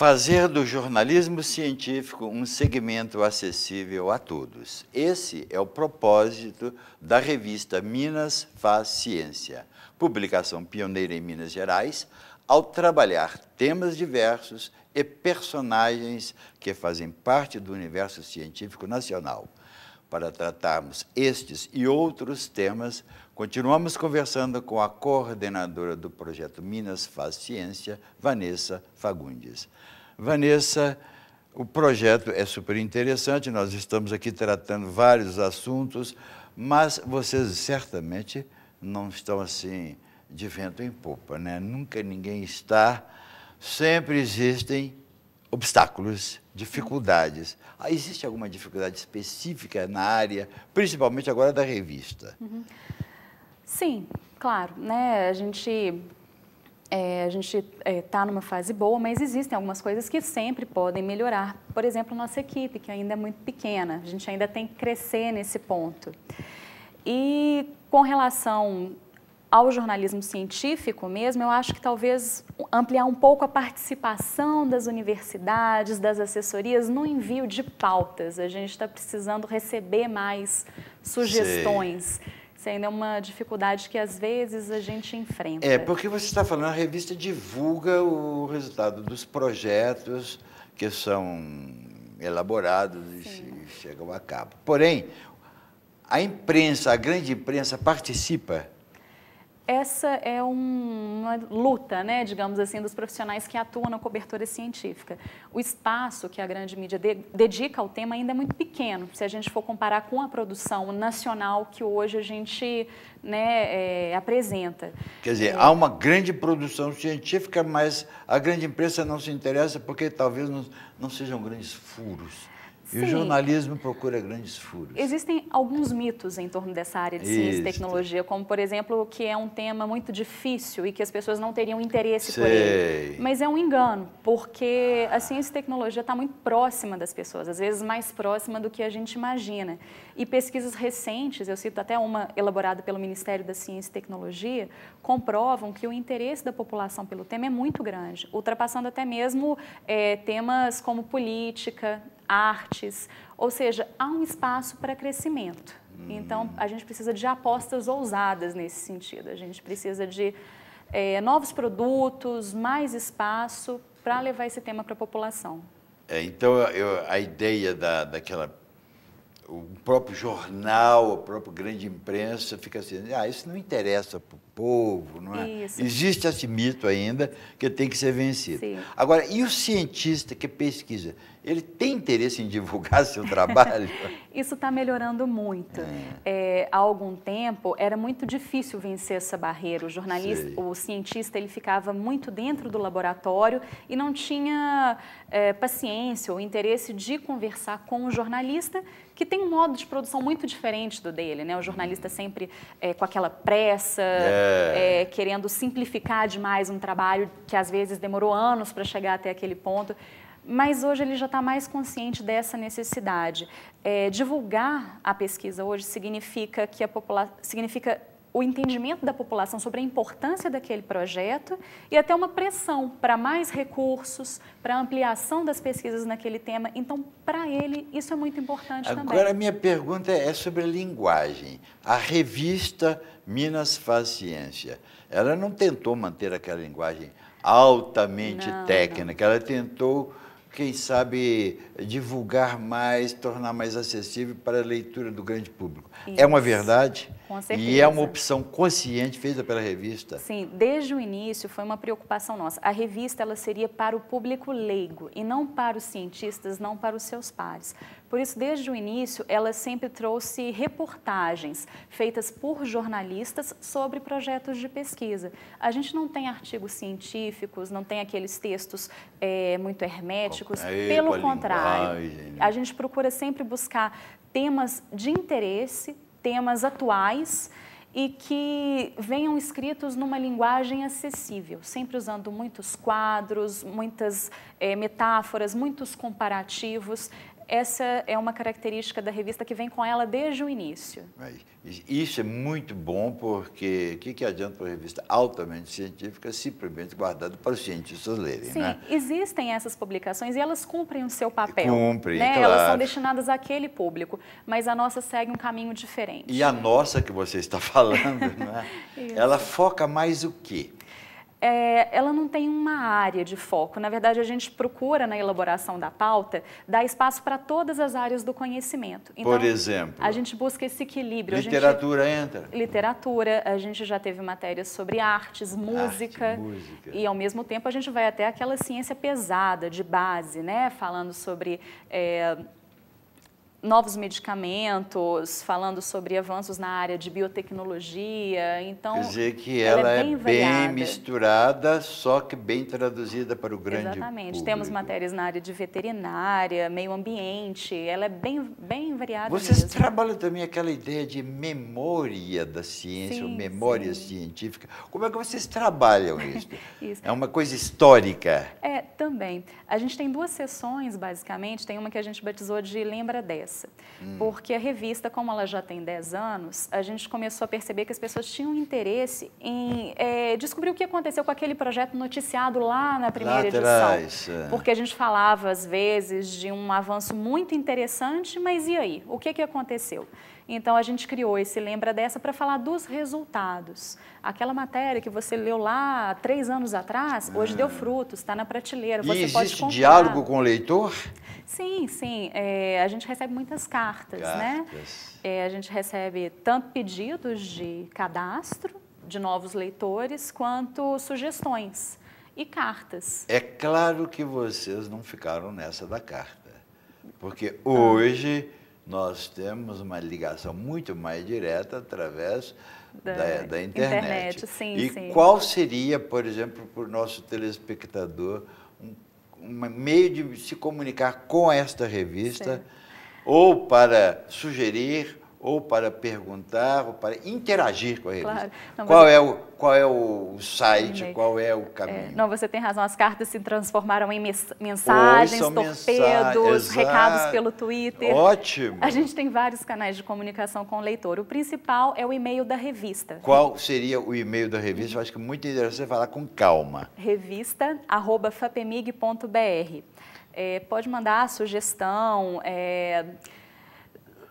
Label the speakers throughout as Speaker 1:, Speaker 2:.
Speaker 1: Fazer do jornalismo científico um segmento acessível a todos. Esse é o propósito da revista Minas Faz Ciência, publicação pioneira em Minas Gerais, ao trabalhar temas diversos e personagens que fazem parte do universo científico nacional. Para tratarmos estes e outros temas, continuamos conversando com a coordenadora do projeto Minas Faz Ciência, Vanessa Fagundes. Vanessa, o projeto é super interessante, nós estamos aqui tratando vários assuntos, mas vocês certamente não estão assim de vento em popa, né? Nunca ninguém está, sempre existem obstáculos, dificuldades. Existe alguma dificuldade específica na área, principalmente agora da revista?
Speaker 2: Sim, claro, né? A gente está numa fase boa, mas existem algumas coisas que sempre podem melhorar. Por exemplo, nossa equipe, que ainda é muito pequena, a gente ainda tem que crescer nesse ponto. E com relação ao jornalismo científico mesmo, eu acho que talvez ampliar um pouco a participação das universidades, das assessorias no envio de pautas. A gente está precisando receber mais sugestões.
Speaker 1: Sei.
Speaker 2: Isso ainda é uma dificuldade que às vezes a gente enfrenta.
Speaker 1: Porque você está falando, a revista divulga o resultado dos projetos que são elaborados e chegam a cabo. Porém, a imprensa, a grande imprensa participa?
Speaker 2: Essa é uma luta, né, digamos assim, dos profissionais que atuam na cobertura científica. O espaço que a grande mídia dedica ao tema ainda é muito pequeno, se a gente for comparar com a produção nacional que hoje a gente, né, apresenta.
Speaker 1: Quer dizer, há uma grande produção científica, mas a grande imprensa não se interessa porque talvez não sejam grandes furos. E o jornalismo procura grandes furos.
Speaker 2: Existem alguns mitos em torno dessa área de ciência e tecnologia, como, por exemplo, que é um tema muito difícil e que as pessoas não teriam interesse por ele. Mas é um engano, porque a ciência e tecnologia está muito próxima das pessoas, às vezes mais próxima do que a gente imagina. E pesquisas recentes, eu cito até uma elaborada pelo Ministério da Ciência e Tecnologia, comprovam que o interesse da população pelo tema é muito grande, ultrapassando até mesmo temas como política, artes, ou seja, há um espaço para crescimento. Então, a gente precisa de apostas ousadas nesse sentido, a gente precisa de novos produtos, mais espaço para levar esse tema para a população.
Speaker 1: Então, a ideia o próprio jornal, a própria grande imprensa fica assim, isso não interessa para o povo, não é?
Speaker 2: Isso.
Speaker 1: Existe esse mito ainda que tem que ser vencido.
Speaker 2: Sim.
Speaker 1: Agora, e o cientista que pesquisa? Ele tem interesse em divulgar seu trabalho?
Speaker 2: Isso está melhorando muito. Há algum tempo era muito difícil vencer essa barreira. O jornalista, o cientista, ele ficava muito dentro do laboratório e não tinha paciência ou interesse de conversar com o jornalista, que tem um modo de produção muito diferente do dele, né? O jornalista sempre com aquela pressa, querendo simplificar demais um trabalho que às vezes demorou anos para chegar até aquele ponto. Mas hoje ele já está mais consciente dessa necessidade. Divulgar a pesquisa hoje significa o entendimento da população sobre a importância daquele projeto e até uma pressão para mais recursos, para ampliação das pesquisas naquele tema. Então, para ele, isso é muito importante também.
Speaker 1: Agora, a minha pergunta é sobre a linguagem. A revista Minas Faz Ciência, ela não tentou manter aquela linguagem altamente técnica, ela tentou, quem sabe, divulgar mais, tornar mais acessível para a leitura do grande público.
Speaker 2: Isso.
Speaker 1: É uma verdade?
Speaker 2: Com certeza.
Speaker 1: E é uma opção consciente feita pela revista?
Speaker 2: Sim, desde o início foi uma preocupação nossa. A revista ela seria para o público leigo e não para os cientistas, não para os seus pares. Por isso, desde o início, ela sempre trouxe reportagens feitas por jornalistas sobre projetos de pesquisa. A gente não tem artigos científicos, não tem aqueles textos muito herméticos, pelo contrário. A gente procura sempre buscar temas de interesse, temas atuais e que venham escritos numa linguagem acessível, sempre usando muitos quadros, muitas metáforas, muitos comparativos. essa é uma característica da revista que vem com ela desde o início.
Speaker 1: Isso é muito bom, porque o que adianta uma revista altamente científica simplesmente guardada para os cientistas lerem,
Speaker 2: Sim,
Speaker 1: né?
Speaker 2: existem essas publicações e elas cumprem o seu papel.
Speaker 1: Cumprem,
Speaker 2: né?
Speaker 1: claro.
Speaker 2: Elas são destinadas àquele público, mas a nossa segue um caminho diferente.
Speaker 1: E a nossa que você está falando, né? Ela foca mais o quê?
Speaker 2: Ela não tem uma área de foco. Na verdade, a gente procura, na elaboração da pauta, dar espaço para todas as áreas do conhecimento. Então,
Speaker 1: por exemplo?
Speaker 2: A gente busca esse equilíbrio.
Speaker 1: Literatura entra?
Speaker 2: Literatura, a gente já teve matérias sobre artes, música. E, ao mesmo tempo, a gente vai até aquela ciência pesada, de base, né? Falando sobre novos medicamentos, falando sobre avanços na área de biotecnologia. Então,
Speaker 1: quer dizer que ela é bem
Speaker 2: variada.
Speaker 1: misturada, só que bem traduzida para o grande
Speaker 2: Exatamente.
Speaker 1: público.
Speaker 2: Temos matérias na área de veterinária, meio ambiente, ela é bem variada.
Speaker 1: Vocês
Speaker 2: mesmo.
Speaker 1: trabalham também aquela ideia de memória da ciência, ou memória científica. Como é que vocês trabalham isso?
Speaker 2: Isso.
Speaker 1: É uma coisa histórica?
Speaker 2: Também. A gente tem 2 sessões, basicamente. Tem uma que a gente batizou de Lembra Dessa. Porque a revista, como ela já tem 10 anos, a gente começou a perceber que as pessoas tinham interesse em descobrir o que aconteceu com aquele projeto noticiado lá na primeira edição. Porque a gente falava, às vezes, de um avanço muito interessante, mas e aí? O que aconteceu? Então, a gente criou esse Lembra Dessa para falar dos resultados. Aquela matéria que você leu lá 3 anos atrás, hoje deu frutos, está na prateleira, você pode
Speaker 1: existe
Speaker 2: comprar.
Speaker 1: diálogo com o leitor?
Speaker 2: Sim. A gente recebe muitas cartas, né? A gente recebe tanto pedidos de cadastro de novos leitores, quanto sugestões e cartas.
Speaker 1: É claro que vocês não ficaram nessa da carta, porque hoje nós temos uma ligação muito mais direta através da internet.
Speaker 2: Sim.
Speaker 1: Qual seria, por exemplo, para o nosso telespectador, um meio de se comunicar com esta revista, ou para sugerir, ou para perguntar, ou para interagir com a revista?
Speaker 2: Claro. Não,
Speaker 1: qual é o site, qual é o caminho?
Speaker 2: Não, você tem razão, as cartas se transformaram em mensagens, torpedos, recados pelo Twitter.
Speaker 1: Ótimo!
Speaker 2: A gente tem vários canais de comunicação com o leitor. O principal é o e-mail da revista.
Speaker 1: Qual seria o e-mail da revista? Eu acho que é muito interessante você falar com calma.
Speaker 2: revista@fapemig.br. Pode mandar sugestão,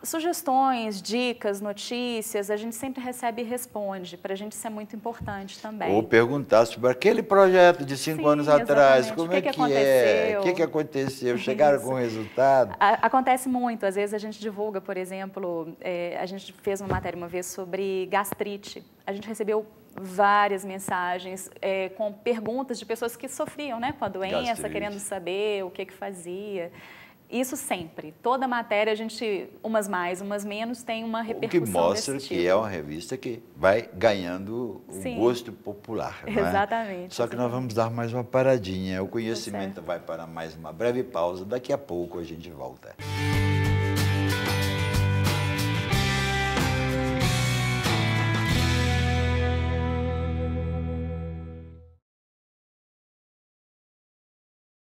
Speaker 2: sugestões, dicas, notícias, a gente sempre recebe e responde. Para a gente isso é muito importante também.
Speaker 1: Ou perguntar sobre aquele projeto de 5 anos atrás,
Speaker 2: exatamente.
Speaker 1: como é que é, o que aconteceu, chegaram com o resultado?
Speaker 2: Acontece muito, às vezes a gente divulga, por exemplo, a gente fez uma matéria uma vez sobre gastrite, a gente recebeu várias mensagens com perguntas de pessoas que sofriam, né, com a doença, gastrite, querendo saber o que fazia. Isso sempre. Toda matéria, a gente, umas mais, umas menos, tem uma repercussão.
Speaker 1: O que mostra que é uma revista que vai ganhando o gosto popular. Não é?
Speaker 2: Exatamente.
Speaker 1: Só que nós vamos dar mais uma paradinha. O conhecimento vai para mais uma breve pausa. Daqui a pouco a gente volta.